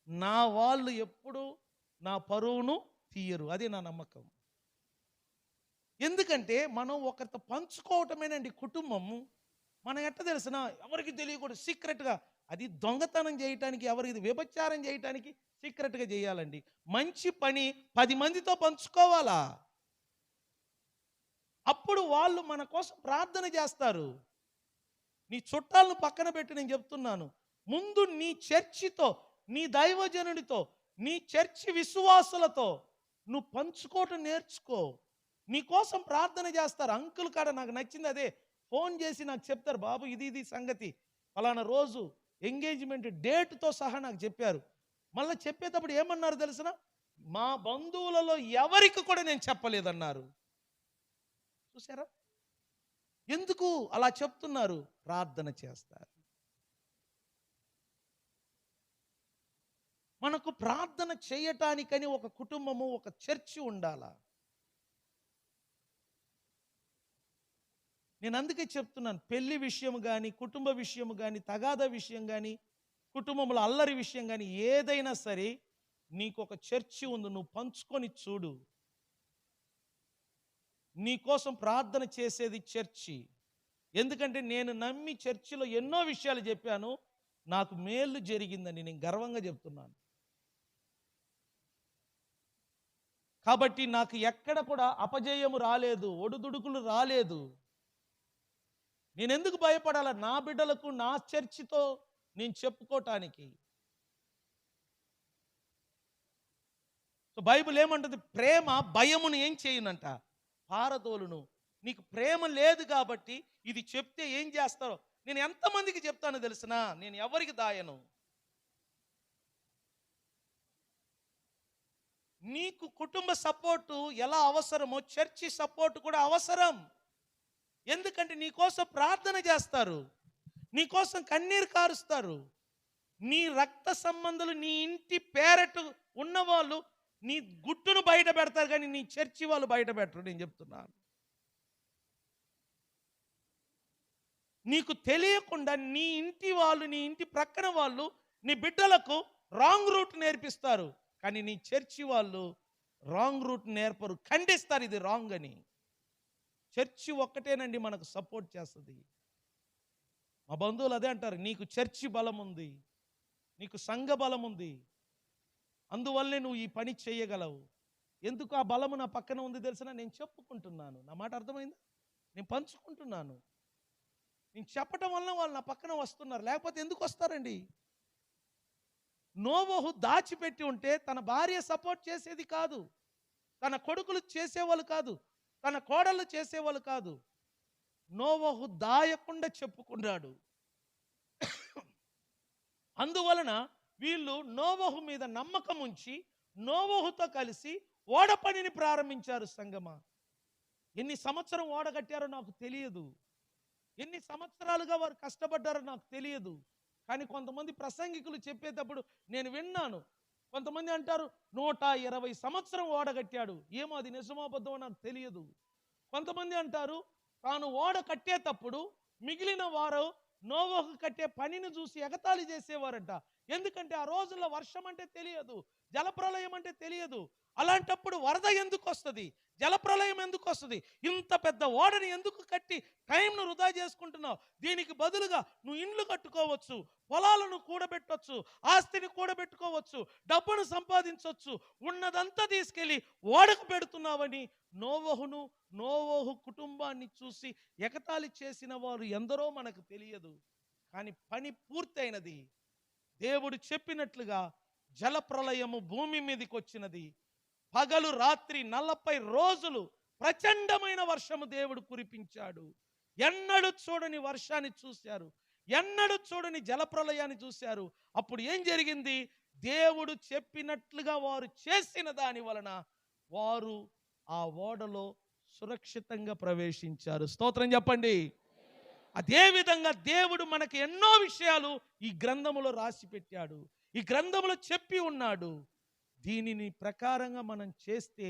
నా వాళ్ళు ఎప్పుడు నా పరువును తీయరు, అదే నా నమ్మకం. ఎందుకంటే మనం ఒకరితో పంచుకోవటమేనండి కుటుంబము. మనం ఎట్ట తెలిసిన? ఎవరికి తెలియకూడదు, సీక్రెట్గా. అది దొంగతనం చేయటానికి, ఎవరికి వ్యభిచారం చేయటానికి సీక్రెట్గా చేయాలండి. మంచి పని 10 మందితో పంచుకోవాలా, అప్పుడు వాళ్ళు మన కోసం ప్రార్థన చేస్తారు. నీ చుట్టాలను పక్కన పెట్టి నేను చెప్తున్నాను, ముందు నీ చర్చితో, నీ దైవజనుడితో, నీ చర్చి విశ్వాసులతో నువ్వు పంచుకోవటం నేర్చుకో. నీ కోసం ప్రార్థన చేస్తారు. అంకుల్ కాడ నాకు నచ్చింది అదే, ఫోన్ చేసి నాకు చెప్తారు, బాబు ఇది సంగతి, ఫలానా రోజు ఎంగేజ్మెంట్ డేట్తో సహా నాకు చెప్పారు. మళ్ళీ చెప్పేటప్పుడు ఏమన్నారు తెలుసిన, మా బంధువులలో ఎవరికి కూడా నేను చెప్పలేదన్నారు. చూసారా ఎందుకు అలా చెప్తున్నారు? ప్రార్థన చేస్తారు. మనకు ప్రార్థన చేయటానికని ఒక కుటుంబము, ఒక చర్చి ఉండాలా. నేను అందుకే చెప్తున్నాను, పెళ్లి విషయం కానీ, కుటుంబ విషయం కానీ, తగాదా విషయం కానీ, కుటుంబంలో అల్లరి విషయం కానీ, ఏదైనా సరే నీకు ఒక చర్చి ఉంది, నువ్వు పంచుకొని చూడు. నీ కోసం ప్రార్థన చేసేది చర్చి. ఎందుకంటే నేను నమ్మి చర్చిలో ఎన్నో విషయాలు చెప్పాను, నాకు మేలు జరిగిందని నేను గర్వంగా చెప్తున్నాను. కాబట్టి నాకు ఎక్కడ కూడా అపజయము రాలేదు, ఒడుదుడుకులు రాలేదు. నేను ఎందుకు భయపడాల? నా బిడ్డలకు నా చర్చితో నేను చెప్పుకోవటానికి. సో బైబిల్ ఏమంటుంది? ప్రేమ భయమును ఏం చేయునంట? పారదోలును. నీకు ప్రేమ లేదు కాబట్టి ఇది చెప్తే ఏం చేస్తారో. నేను ఎంతమందికి చెప్తానో తెలుసునా? నేను ఎవరికి దాయను. నీకు కుటుంబ సపోర్టు ఎలా అవసరమో చర్చి సపోర్టు కూడా అవసరం. ఎందుకంటే నీ కోసం ప్రార్థన చేస్తారు, నీ కోసం కన్నీరు కారుస్తారు. నీ రక్త సంబంధులు, నీ ఇంటి పేరటు ఉన్నవాళ్ళు నీ గుట్టును బయట పెడతారు, కానీ నీ చర్చి వాళ్ళు బయట పెట్టరు. నేను చెప్తున్నాను, నీకు తెలియకుండా నీ ఇంటి వాళ్ళు, నీ ఇంటి ప్రక్కన వాళ్ళు నీ బిడ్డలకు రాంగ్ రూట్ నేర్పిస్తారు, కానీ నీ చర్చి వాళ్ళు రాంగ్ రూట్ నేర్పరు, ఖండిస్తారు ఇది రాంగ్ అని. చర్చి ఒక్కటేనండి మనకు సపోర్ట్ చేస్తుంది. మా బంధువులు అదే అంటారు, నీకు చర్చి బలం ఉంది, నీకు సంఘ బలం ఉంది, అందువల్లే నువ్వు ఈ పని చేయగలవు. ఎందుకు ఆ బలము నా పక్కన ఉంది తెలిసిన? నేను చెప్పుకుంటున్నాను. నా మాట అర్థమైందా? నేను పంచుకుంటున్నాను. నేను చెప్పటం వల్ల వాళ్ళు నా పక్కన వస్తున్నారు, లేకపోతే ఎందుకు వస్తారండి? నోవహు దాచిపెట్టి ఉంటే తన భార్య సపోర్ట్ చేసేది కాదు, తన కొడుకులు చేసేవాళ్ళు కాదు, తన కోడళ్ళు చేసేవాళ్ళు కాదు. నోవహు దాయకుండా చెప్పుకున్నాడు. అందువలన వీళ్ళు నోవహు మీద నమ్మకం ఉంచి నోవహుతో కలిసి ఓడ పనిని ప్రారంభించారు. సంగమా, ఎన్ని సంవత్సరం ఓడ కట్టారో నాకు తెలియదు, ఎన్ని సంవత్సరాలుగా వారు కష్టపడ్డారో నాకు తెలియదు. కానీ కొంతమంది ప్రసంగికులు చెప్పేటప్పుడు నేను విన్నాను, కొంతమంది అంటారు 120 సంవత్సరం ఓడ కట్టాడు. ఏమో అది నిజమో అబద్ధమో నాకు తెలియదు. కొంతమంది అంటారు తాను ఓడ కట్టేటప్పుడు మిగిలిన వారు నోవహు కట్టే పనిని చూసి ఎగతాళి చేసేవారంట. ఎందుకంటే ఆ రోజుల్లో వర్షం అంటే తెలియదు, జలప్రలయం అంటే తెలియదు. అలాంటప్పుడు వరద ఎందుకు వస్తుంది, జలప్రలయం ఎందుకు వస్తుంది, ఇంత పెద్ద ఓడని ఎందుకు కట్టి టైంను వృధా చేసుకుంటున్నావు? దీనికి బదులుగా నువ్వు ఇండ్లు కట్టుకోవచ్చు, పొలాలను కూడబెట్టవచ్చు, ఆస్తిని కూడబెట్టుకోవచ్చు, డబ్బును సంపాదించవచ్చు, ఉన్నదంతా తీసుకెళ్ళి ఓడకు పెడుతున్నావని నోవహు కుటుంబాన్ని చూసి ఎగతాళి చేసిన వారు ఎందరో మనకు తెలియదు. కానీ పని పూర్తయినది. దేవుడు చెప్పినట్లుగా జలప్రలయము భూమి మీదకి వచ్చినది. పగలు రాత్రి 40 రోజులు ప్రచండమైన వర్షము దేవుడు కురిపించాడు. ఎన్నడూ చూడని వర్షాన్ని చూశారు, ఎన్నడూ చూడని జలప్రలయాన్ని చూశారు. అప్పుడు ఏం జరిగింది? దేవుడు చెప్పినట్లుగా వారు చేసిన దాని వలన వారు ఆ ఓడలో సురక్షితంగా ప్రవేశించారు. స్తోత్రం చెప్పండి. అదేవిధంగా దేవుడు మనకి ఎన్నో విషయాలు ఈ గ్రంథములో రాసి పెట్టాడు, ఈ గ్రంథములో చెప్పి ఉన్నాడు. దీనిని ప్రకారంగా మనం చేస్తే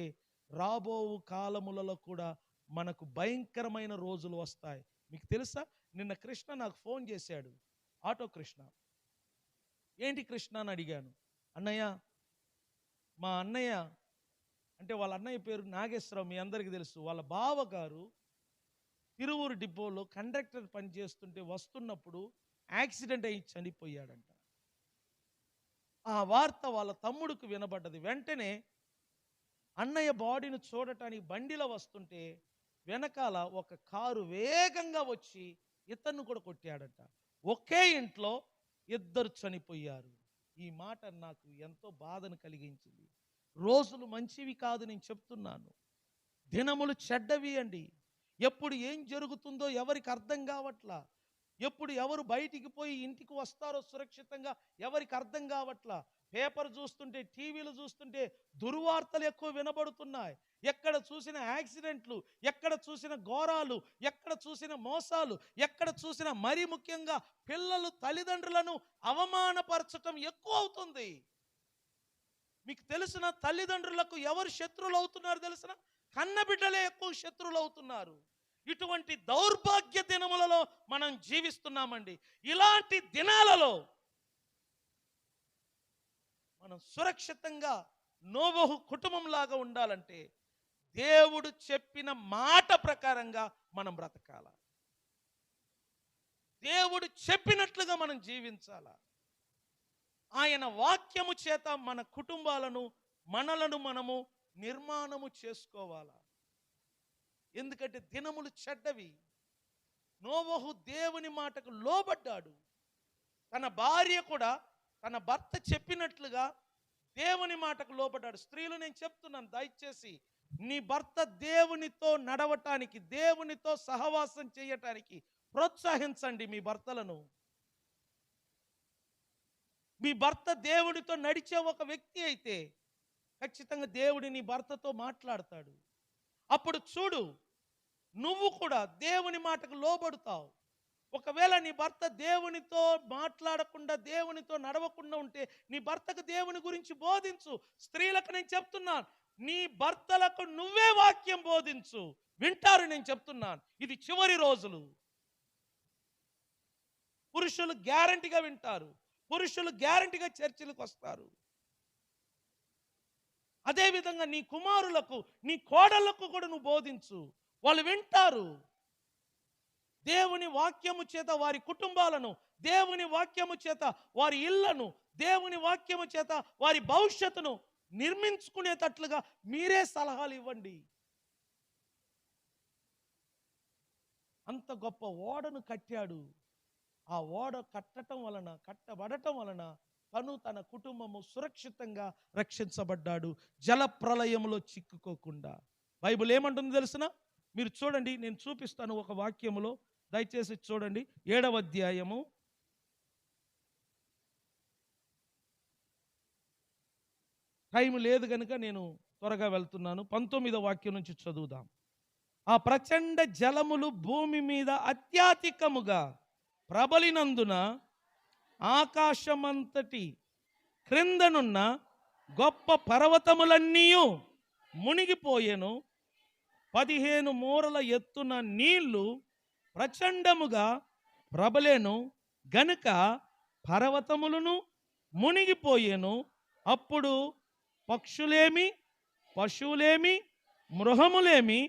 రాబో కాలములలో కూడా మనకు భయంకరమైన రోజులు వస్తాయి. మీకు తెలుసా, నిన్న కృష్ణ నాకు ఫోన్ చేశాడు, ఆటో కృష్ణ. ఏంటి కృష్ణ అని అడిగాను. అన్నయ్య, మా అన్నయ్య అంటే వాళ్ళ అన్నయ్య పేరు నాగేశ్వరరావు, మీ అందరికీ తెలుసు. వాళ్ళ బావగారు తిరువూరు డిపోలో కండక్టర్ పని చేస్తుంటే వస్తున్నప్పుడు యాక్సిడెంట్ అయ్యి చనిపోయాడంట. ఆ వార్త వాళ్ళ తమ్ముడికి వినబడ్డది. వెంటనే అన్నయ్య బాడీని చూడటానికి బండిలో వస్తుంటే వెనకాల ఒక కారు వేగంగా వచ్చి ఇతన్ని కూడా కొట్టాడట. ఒకే ఇంట్లో ఇద్దరు చనిపోయారు. ఈ మాట నాకు ఎంతో బాధను కలిగించింది. రోజులు మంచివి కాదు, నేను చెప్తున్నాను. దినములు చెడ్డవి అండి. ఎప్పుడు ఏం జరుగుతుందో ఎవరికి అర్థం కావట్లా. ఎప్పుడు ఎవరు బయటికి పోయి ఇంటికి వస్తారో సురక్షితంగా ఎవరికి అర్థం కావట్లా. పేపర్ చూస్తుంటే, టీవీలు చూస్తుంటే దుర్వార్తలు ఎక్కువ వినబడుతున్నాయి. ఎక్కడ చూసిన యాక్సిడెంట్లు, ఎక్కడ చూసిన ఘోరాలు, ఎక్కడ చూసిన మోసాలు, ఎక్కడ చూసిన మరీ ముఖ్యంగా పిల్లలు తల్లిదండ్రులను అవమానపరచటం ఎక్కువ అవుతుంది. మీకు తెలిసిన తల్లిదండ్రులకు ఎవరు శత్రువులు అవుతున్నారు తెలిసిన? కన్నబిడ్డలే ఎక్కువ శత్రువులు అవుతున్నారు. ఇటువంటి దౌర్భాగ్య దినములలో మనం జీవిస్తున్నామండి. ఇలాంటి దినాలలో మనం సురక్షితంగా నోవహు కుటుంబంలాగా ఉండాలంటే దేవుడు చెప్పిన మాట ప్రకారంగా మనం బ్రతకాల. దేవుడు చెప్పినట్లుగా మనం జీవించాల. ఆయన వాక్యము చేత మన కుటుంబాలను, మనలను మనము నిర్మాణము చేసుకోవాలా. ఎందుకంటే దినములు చెడ్డవి. నోవహు దేవుని మాటకు లోబడ్డాడు. తన భార్య కూడా తన భర్త చెప్పినట్లుగా దేవుని మాటకు లోబడ్డాడు. స్త్రీలు, నేను చెప్తున్నాను, దయచేసి నీ భర్త దేవునితో నడవటానికి, దేవునితో సహవాసం చేయటానికి ప్రోత్సహించండి మీ భర్తలను. మీ భర్త దేవుడితో నడిచే ఒక వ్యక్తి అయితే ఖచ్చితంగా దేవుడు నీ భర్తతో మాట్లాడతాడు. అప్పుడు చూడు, నువ్వు కూడా దేవుని మాటకు లోబడుతావు. ఒకవేళ నీ భర్త దేవునితో మాట్లాడకుండా, దేవునితో నడవకుండా ఉంటే నీ భర్తకు దేవుని గురించి బోధించు. స్త్రీలకు నేను చెప్తున్నాను, నీ భర్తలకు నువ్వే వాక్యం బోధించు. వింటారు, నేను చెప్తున్నాను. ఇది చివరి రోజులు. పురుషులు గ్యారంటీగా వింటారు. పురుషులు గ్యారంటీగా చర్చిలకు వస్తారు. అదేవిధంగా నీ కుమారులకు, నీ కోడళ్లకు కూడా నువ్వు బోధించు. వాళ్ళు వింటారు. దేవుని వాక్యము చేత వారి కుటుంబాలను, దేవుని వాక్యము చేత వారి ఇళ్లను, దేవుని వాక్యము చేత వారి భవిష్యత్తును నిర్మించుకునేటట్లుగా మీరే సలహాలు ఇవ్వండి. అంత గొప్ప ఓడను కట్టాడు. ఆ ఓడ కట్టబడటం వలన తను, తన కుటుంబము సురక్షితంగా రక్షించబడ్డాడు, జల ప్రళయంలో చిక్కుకోకుండా. బైబిల్ ఏమంటుందో తెలుసునా? మీరు చూడండి, నేను చూపిస్తాను ఒక వాక్యములో. దయచేసి చూడండి, 7వ అధ్యాయము 'టైం లేదు కనుక నేను త్వరగా వెళ్తున్నాను. 19వ వాక్యం నుంచి చదువుదాం. ఆ ప్రచండ జలములు భూమి మీద అత్యధికముగా ప్రబలినందున ఆకాశమంతటి క్రిందనున్న గొప్ప పర్వతములన్నీ మునిగిపోయెను. 15 మూరల ఎత్తున నీళ్లు ప్రచండముగా ప్రబలెను గనుక పర్వతములను మునిగిపోయెను. అప్పుడు పక్షులేమి, పశువులేమి, మృగములేమి,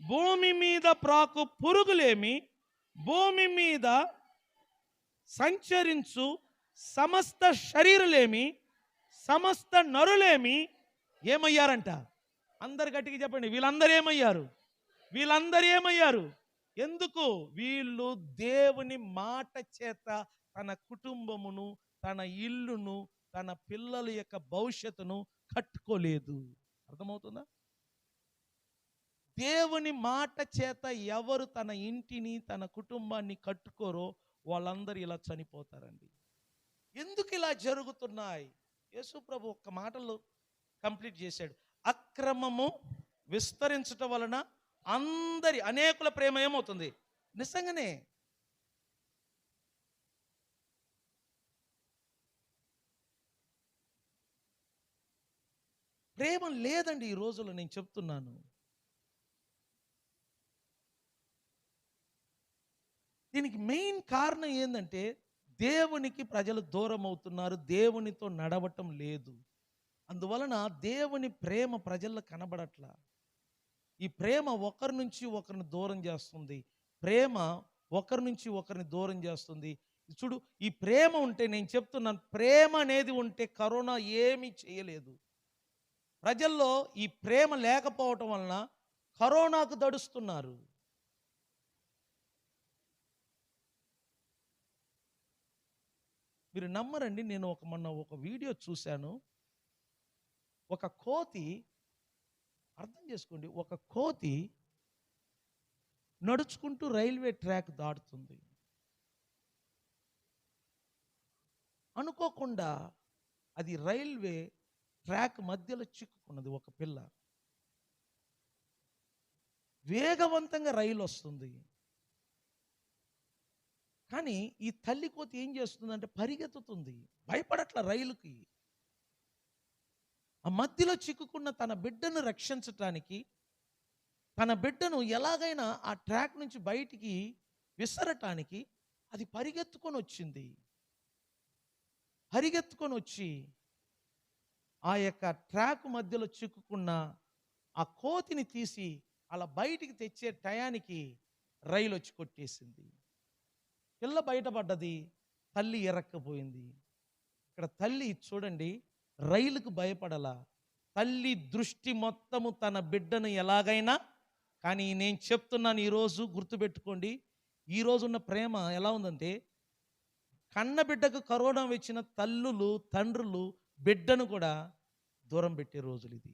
భూమి మీద ప్రాకు పురుగులేమి, భూమి మీద సంచరించు సమస్త శరీరులేమి, సమస్త నరులేమి ఏమయ్యారంట? అందరు గట్టిగా చెప్పండి. వీళ్ళందరూ ఏమయ్యారు? ఎందుకు? వీళ్ళు దేవుని మాట చేత తన కుటుంబమును, తన ఇల్లును, తన పిల్లల యొక్క భవిష్యత్తును కట్టుకోలేదు. అర్థమవుతుందా? దేవుని మాట చేత ఎవరు తన ఇంటిని, తన కుటుంబాన్ని కట్టుకోరో వాళ్ళందరూ ఇలా చనిపోతారండి. ఎందుకు ఇలా జరుగుతున్నాయి? యేసు ప్రభు ఒక్క మాటలో కంప్లీట్ చేశాడు. అక్రమము విస్తరించటం వలన అనేకుల ప్రేమ ఏమవుతుంది? నిజంగానే ప్రేమ లేదండి ఈ రోజుల్లో, నేను చెప్తున్నాను. దీనికి మెయిన్ కారణం ఏంటంటే దేవునికి ప్రజలు దూరం అవుతున్నారు, దేవునితో నడవటం లేదు. అందువలన దేవుని ప్రేమ ప్రజల్లో కనబడట్లా. ఈ ప్రేమ ఒకరి నుంచి ఒకరిని దూరం చేస్తుంది. ప్రేమ ఒకరి నుంచి ఒకరిని దూరం చేస్తుంది. చూడు, ఈ ప్రేమ ఉంటే, నేను చెప్తున్నాను, ప్రేమ అనేది ఉంటే కరోనా ఏమీ చేయలేదు. ప్రజల్లో ఈ ప్రేమ లేకపోవటం వలన కరోనాకు దడుస్తున్నారు. మీరు నమ్మరండి, నేను మొన్న ఒక వీడియో చూశాను. ఒక కోతి, అర్థం చేసుకోండి, ఒక కోతి నడుచుకుంటూ రైల్వే ట్రాక్ దాటుతుంది. అనుకోకుండా అది రైల్వే ట్రాక్ మధ్యలో చిక్కుకున్నది. ఒక పిల్ల వేగవంతంగా రైలు వస్తుంది, కానీ ఈ తల్లి కోతి ఏం చేస్తుందంటే పరిగెత్తుతుంది, భయపడట్ల రైలుకి. ఆ మధ్యలో చిక్కుకున్న తన బిడ్డను రక్షించటానికి, తన బిడ్డను ఎలాగైనా ఆ ట్రాక్ నుంచి బయటికి విసరటానికి అది పరిగెత్తుకొని వచ్చింది. పరిగెత్తుకొని వచ్చి ఆ యొక్క ట్రాక్ మధ్యలో చిక్కుకున్న ఆ కోతిని తీసి అలా బయటికి తెచ్చే టయానికి రైలు వచ్చి కొట్టేసింది. పిల్ల బయటపడ్డది, తల్లి ఎరక్కపోయింది. ఇక్కడ తల్లి చూడండి, రైలుకు భయపడలా, తల్లి దృష్టి మొత్తము తన బిడ్డను ఎలాగైనా. కానీ నేను చెప్తున్నాను, ఈరోజు గుర్తుపెట్టుకోండి, ఈరోజు ఉన్న ప్రేమ ఎలా ఉందంటే, కన్న బిడ్డకు కరోనా వచ్చిన తల్లులు తండ్రులు బిడ్డను కూడా దూరం పెట్టే రోజులు ఇది.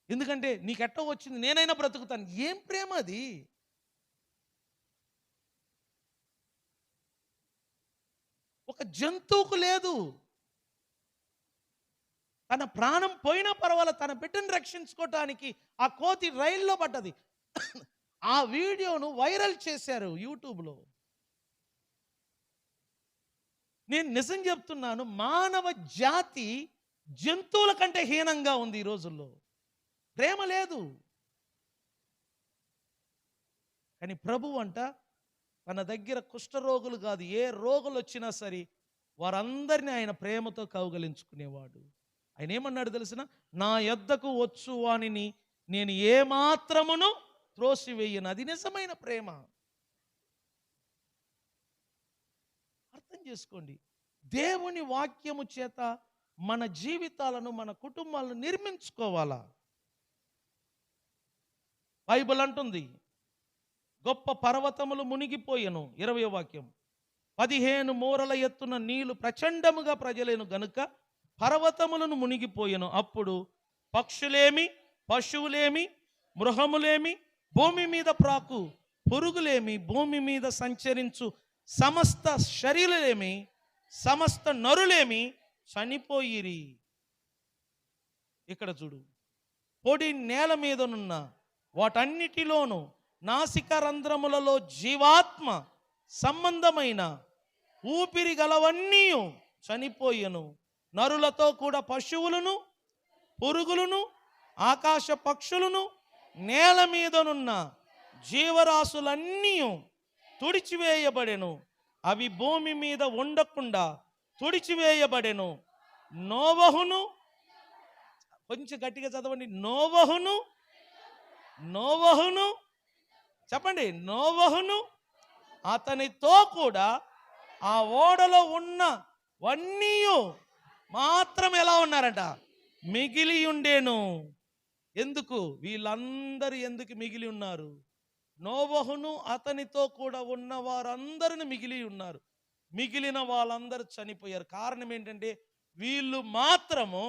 ఎందుకంటే నీకెట్టో వచ్చింది, నేనైనా బ్రతుకుతాను. ఏం ప్రేమ అది? ఒక జంతువుకు లేదు. తన ప్రాణం పోయినా పర్వాలేదు, తన బిడ్డను రక్షించుకోవటానికి ఆ కోతి రైల్లో పడ్డది. ఆ వీడియోను వైరల్ చేశారు యూట్యూబ్లో. నేను నిజం చెప్తున్నాను, మానవ జాతి జంతువుల కంటే హీనంగా ఉంది ఈ రోజుల్లో. ప్రేమ లేదు. కానీ ప్రభువు అంట తన దగ్గర కుష్ఠరోగులు కాదు, ఏ రోగులు వచ్చినా సరే వారందరినీ ఆయన ప్రేమతో కౌగలించుకునేవాడు. ఆయన ఏమన్నాడు తెలిసిన, నా యొద్దకు వచ్చు వానిని నేను ఏమాత్రమును త్రోసివేయను. అది నిజమైన ప్రేమ. అర్థం చేసుకోండి, దేవుని వాక్యము చేత మన జీవితాలను, మన కుటుంబాలను నిర్మించుకోవాలా. బైబిల్ అంటుంది, గొప్ప పర్వతములు మునిగిపోయెను, 20వ వాక్యం, 15 మూరల ఎత్తున నీళ్లు ప్రచండముగా ప్రజలేను గనుక పర్వతములను మునిగిపోయెను. అప్పుడు పక్షులేమి, పశువులేమి, మృగములేమి, భూమి మీద ప్రాకు పురుగులేమి, భూమి మీద సంచరించు సమస్త శరీరులేమి, సమస్త నరులేమి చనిపోయిరి. ఇక్కడ చూడు, పొడి నేల మీదనున్న వాటన్నిటిలోనూ నాసిక రంధ్రములలో జీవాత్మ సంబంధమైన ఊపిరి గలవన్నీ చనిపోయెను. నరులతో కూడా పశువులను, పురుగులను, ఆకాశ పక్షులను, నేల మీదనున్న జీవరాశులన్నీ తుడిచివేయబడెను. అవి భూమి మీద ఉండకుండా తుడిచివేయబడెను. నోవహును, కొంచెం గట్టిగా చదవండి, నోవహును చెప్పండి, నోవహును అతనితో కూడా ఆ ఓడలో ఉన్నవన్నీ మాత్రం ఎలా ఉన్నారట, మిగిలి ఉండేను. ఎందుకు? వీళ్ళందరూ ఎందుకు మిగిలి ఉన్నారు? నోవహును అతనితో కూడా ఉన్న వారందరిని మిగిలి ఉన్నారు. మిగిలిన వాళ్ళందరూ చనిపోయారు. కారణం ఏంటంటే వీళ్ళు మాత్రము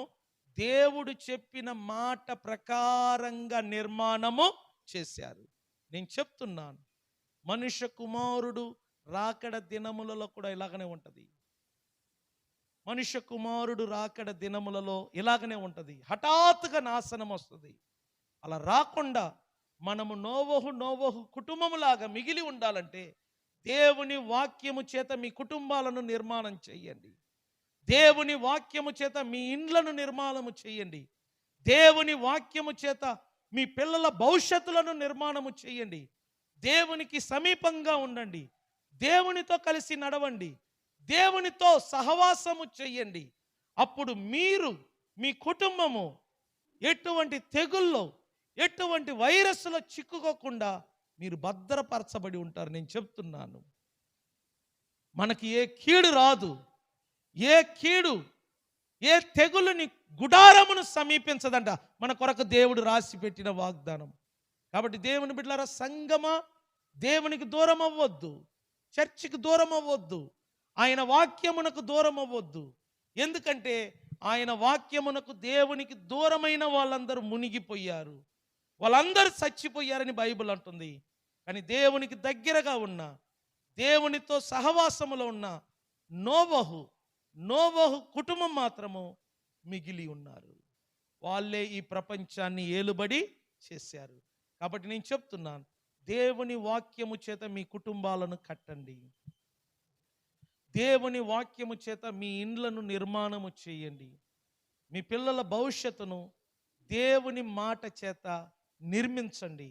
దేవుడు చెప్పిన మాట ప్రకారంగా నిర్మాణము చేశారు. నేను చెప్తున్నాను, మనుష్య కుమారుడు రాకడ దినములలో కూడా ఇలాగనే ఉంటుంది. మనుష్య కుమారుడు రాకడ దినములలో ఇలాగనే ఉంటుంది. హఠాత్తుగా నాశనం వస్తుంది. అలా రాకుండా మనము నోవహు కుటుంబములాగా మిగిలి ఉండాలంటే దేవుని వాక్యము చేత మీ కుటుంబాలను నిర్మాణం చేయండి. దేవుని వాక్యము చేత మీ ఇండ్లను నిర్మాణము చేయండి. దేవుని వాక్యము చేత మీ పిల్లల భవిష్యత్తులను నిర్మాణము చేయండి. దేవునికి సమీపంగా ఉండండి. దేవునితో కలిసి నడవండి. దేవునితో సహవాసము చేయండి. అప్పుడు మీరు, మీ కుటుంబము ఎటువంటి తెగుల్లో, ఎటువంటి వైరస్లో చిక్కుకోకుండా మీరు భద్రపరచబడి ఉంటారు. నేను చెప్తున్నాను, మనకి ఏ కీడు రాదు, ఏ కీడు, ఏ తెగులుని గుడారమును సమీపించదంట. మన కొరకు దేవుడు రాసి పెట్టిన వాగ్దానం. కాబట్టి దేవుని బిడ్డలారా, సంగమా, దేవునికి దూరం అవ్వద్దు, చర్చికి దూరం అవ్వద్దు, ఆయన వాక్యమునకు దూరం అవ్వద్దు. ఎందుకంటే ఆయన వాక్యమునకు దేవునికి దూరమైన వాళ్ళందరూ మునిగిపోయారు, వాళ్ళందరూ చచ్చిపోయారని బైబిల్ అంటుంది. కానీ దేవునికి దగ్గరగా ఉన్న, దేవునితో సహవాసములో ఉన్న నోవహు కుటుంబం మాత్రము మిగిలి ఉన్నారు. వాళ్ళే ఈ ప్రపంచాన్ని ఏలుబడి చేశారు. కాబట్టి నేను చెప్తున్నాను, దేవుని వాక్యము చేత మీ కుటుంబాలను కట్టండి, దేవుని వాక్యము చేత మీ ఇండ్లను నిర్మాణము చేయండి, మీ పిల్లల భవిష్యత్తును దేవుని మాట చేత నిర్మించండి.